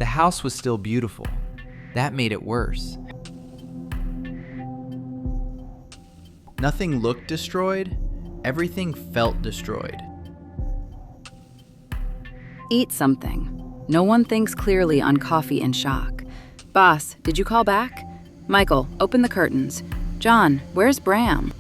The house was still beautiful. That made it worse. Nothing looked destroyed. Everything felt destroyed. Eat something. No one thinks clearly on coffee and shock. Boss, did you call back? Michael, open the curtains. John, where's Bram?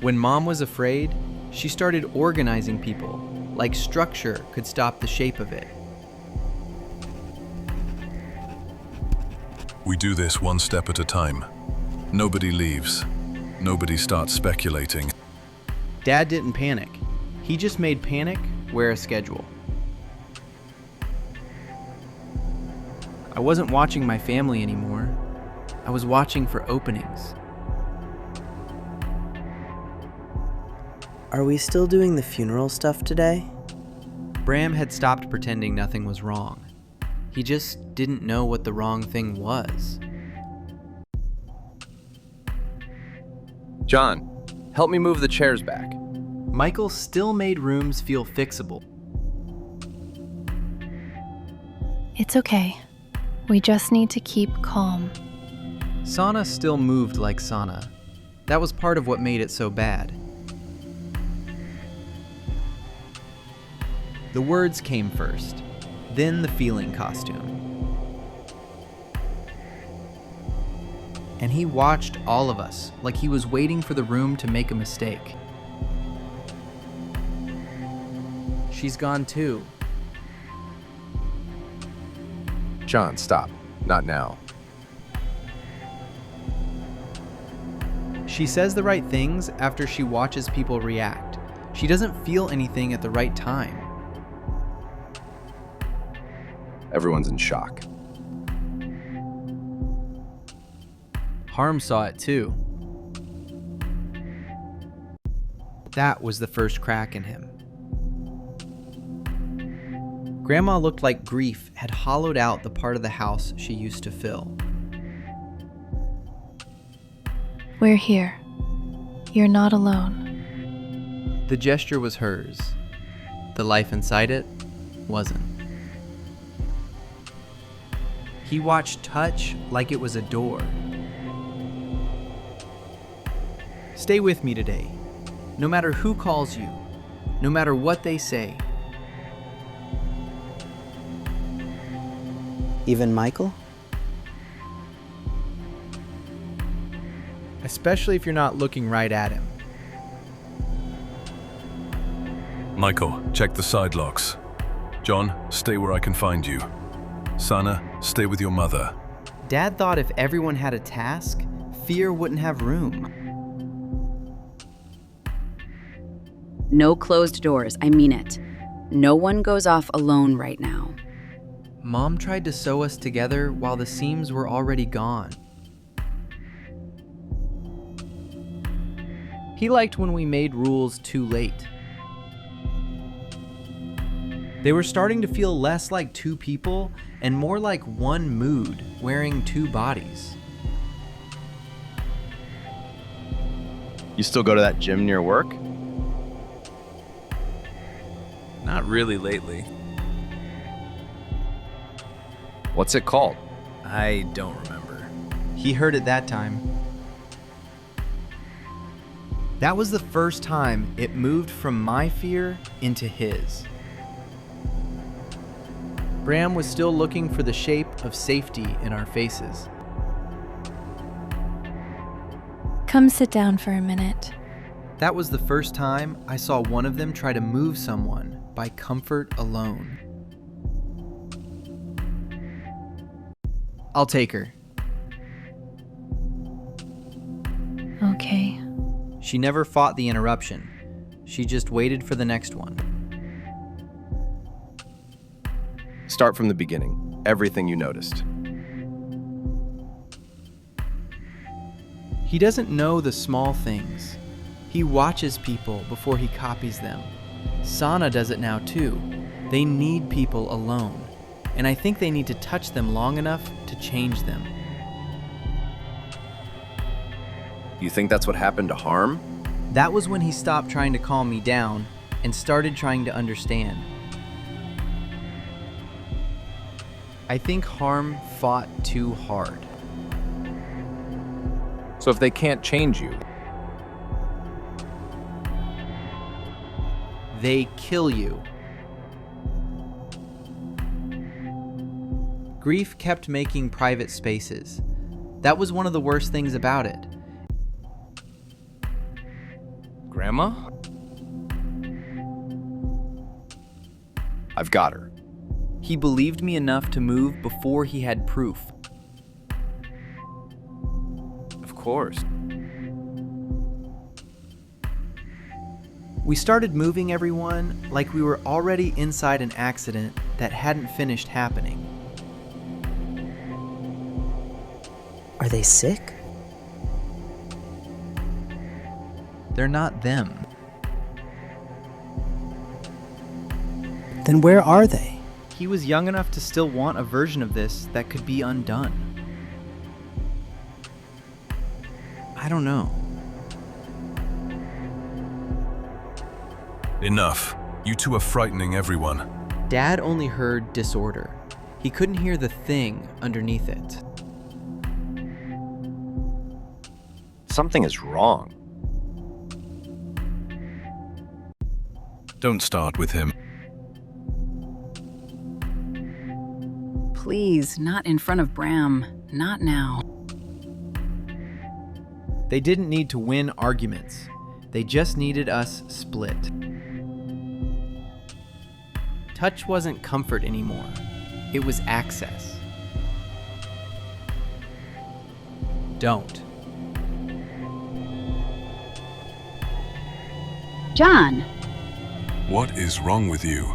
When Mom was afraid, she started organizing people, like structure could stop the shape of it. We do this one step at a time. Nobody leaves. Nobody starts speculating. Dad didn't panic. He just made panic wear a schedule. I wasn't watching my family anymore. I was watching for openings. Are we still doing the funeral stuff today? Bram had stopped pretending nothing was wrong. He just didn't know what the wrong thing was. John, help me move the chairs back. Michael still made rooms feel fixable. It's okay. We just need to keep calm. Sana still moved like Sana. That was part of what made it so bad. The words came first, then the feeling costume. And he watched all of us like he was waiting for the room to make a mistake. She's gone too. John, stop. Not now. She says the right things after she watches people react. She doesn't feel anything at the right time. Everyone's in shock. Harm saw it too. That was the first crack in him. Grandma looked like grief had hollowed out the part of the house she used to fill. We're here. You're not alone. The gesture was hers. The life inside it wasn't. He watched touch like it was a door. Stay with me today, no matter who calls you, no matter what they say. Even Michael? Especially if you're not looking right at him. Michael, check the side locks. John, stay where I can find you. Sana, stay with your mother. Dad thought if everyone had a task, fear wouldn't have room. No closed doors, I mean it. No one goes off alone right now. Mom tried to sew us together while the seams were already gone. He liked when we made rules too late. They were starting to feel less like two people and more like one mood wearing two bodies. You still go to that gym near work? Not really lately. What's it called? I don't remember. He heard it that time. That was the first time it moved from my fear into his. Bram was still looking for the shape of safety in our faces. Come sit down for a minute. That was the first time I saw one of them try to move someone by comfort alone. I'll take her. Okay. She never fought the interruption. She just waited for the next one. Start from the beginning. Everything you noticed. He doesn't know the small things. He watches people before he copies them. Sana does it now too. They need people alone, and I think they need to touch them long enough to change them. You think that's what happened to Harm? That was when he stopped trying to calm me down and started trying to understand. I think Harm fought too hard. So if they can't change you, They kill you. Grief kept making private spaces. That was one of the worst things about it. Grandma? I've got her. He believed me enough to move before he had proof. Of course. We started moving everyone like we were already inside an accident that hadn't finished happening. Are they sick? They're not them. Then where are they? He was young enough to still want a version of this that could be undone. I don't know. Enough. You two are frightening everyone. Dad only heard disorder. He couldn't hear the thing underneath it. Something is wrong. Don't start with him. Please, not in front of Bram. Not now. They didn't need to win arguments. They just needed us split. Touch wasn't comfort anymore. It was access. Don't. John! What is wrong with you?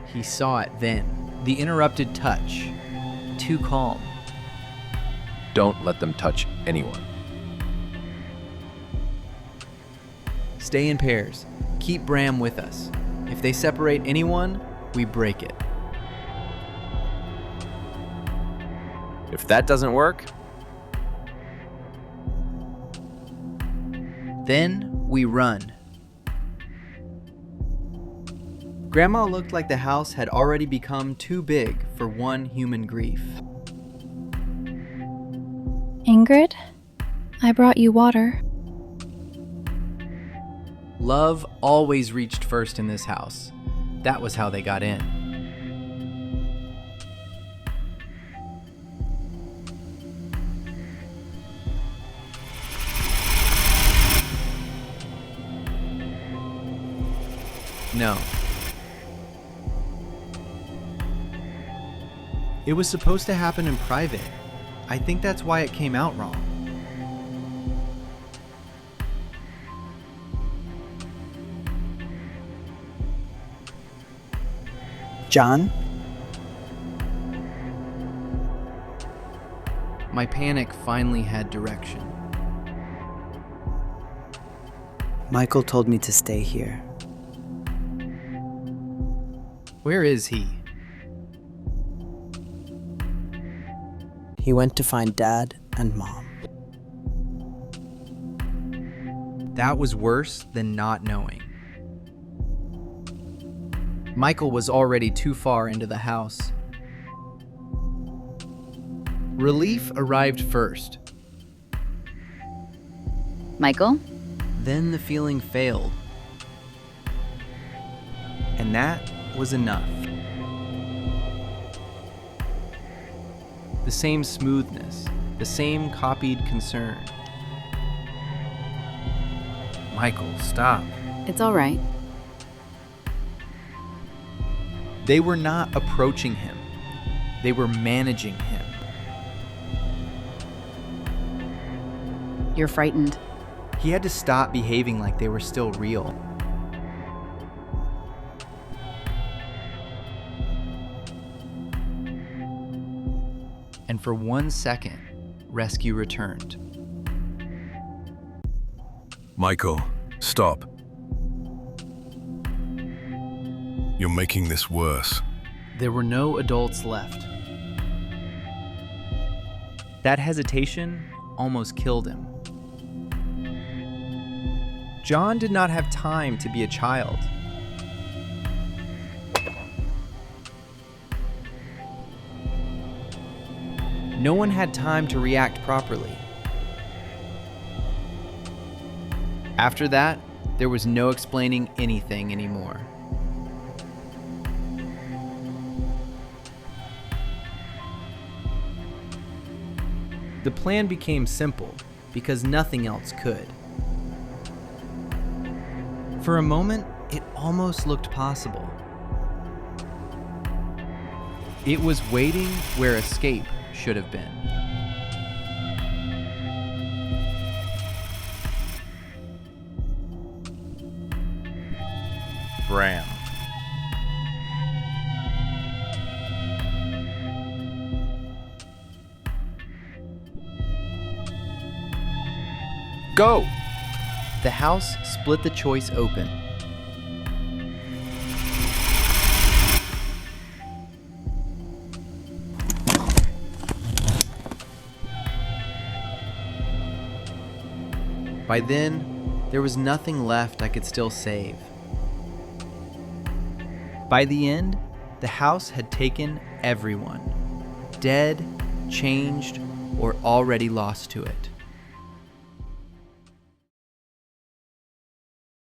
He saw it then. The interrupted touch. Too calm. Don't let them touch anyone. Stay in pairs. Keep Bram with us. If they separate anyone, we break it. If that doesn't work, Then we run. Grandma looked like the house had already become too big for one human grief. Ingrid, I brought you water. Love always reached first in this house. That was how they got in. No. It was supposed to happen in private. I think that's why it came out wrong. John? My panic finally had direction. Michael told me to stay here. Where is he? He went to find Dad and Mom. That was worse than not knowing. Michael was already too far into the house. Relief arrived first. Michael? Then the feeling failed. And that was enough. The same smoothness, the same copied concern. Michael, stop. It's all right. They were not approaching him. They were managing him. You're frightened. He had to stop behaving like they were still real. And for 1 second, rescue returned. Michael, stop. You're making this worse. There were no adults left. That hesitation almost killed him. John did not have time to be a child. No one had time to react properly. After that, there was no explaining anything anymore. The plan became simple because nothing else could. For a moment, it almost looked possible. It was waiting where escape should have been. Bram. Go! The house split the choice open. By then, there was nothing left I could still save. By the end, the house had taken everyone, dead, changed, or already lost to it.